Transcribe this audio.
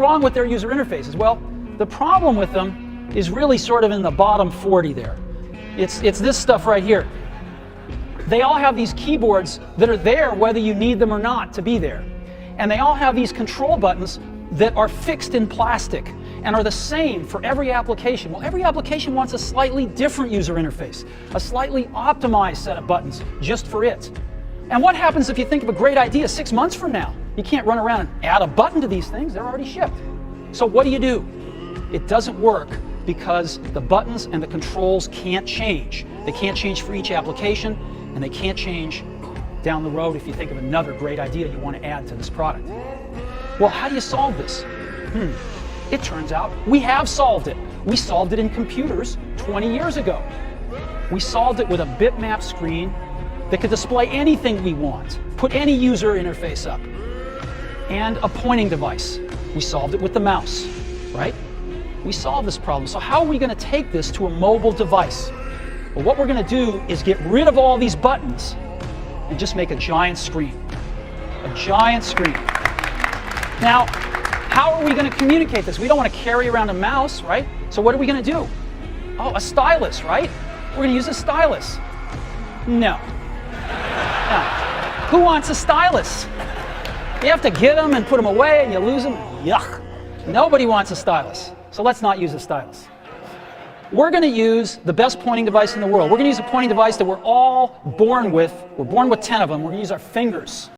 wrong with their user interfaces? Well, the problem with them is really sort of in the bottom 40 there. It's this stuff right here. They all have these keyboards that are there whether you need them or not to be there. And they all have these control buttons that are fixed in plastic and are the same for every application. Well, every application wants a slightly different user interface, a slightly optimized set of buttons just for it. And what happens if you think of a great idea 6 months from now? You can't run around and add a button to these things, they're already shipped. So what do? It doesn't work because the buttons and the controls can't change. They can't change for each application, and they can't change down the road if you think of another great idea you want to add to this product. Well, how do you solve this? It turns out we have solved it. We solved it in computers 20 years ago. We solved it with a bitmap screen that could display anything we want, put any user interface up, and a pointing device. We solved it with the mouse, right? We solved this problem. So how are we going to take this to a mobile device? Well, what we're going to do is get rid of all these buttons and just make a giant screen. A giant screen. Now, how are we going to communicate this? We don't want to carry around a mouse, right? So what are we going to do? Oh, a stylus, right? We're going to use a stylus. No. Who wants a stylus? You have to get them and put them away and you lose them. Yuck. Nobody wants a stylus. So let's not use a stylus. We're going to use the best pointing device in the world. We're going to use a pointing device that we're all born with. We're born with 10 of them. We're going to use our fingers.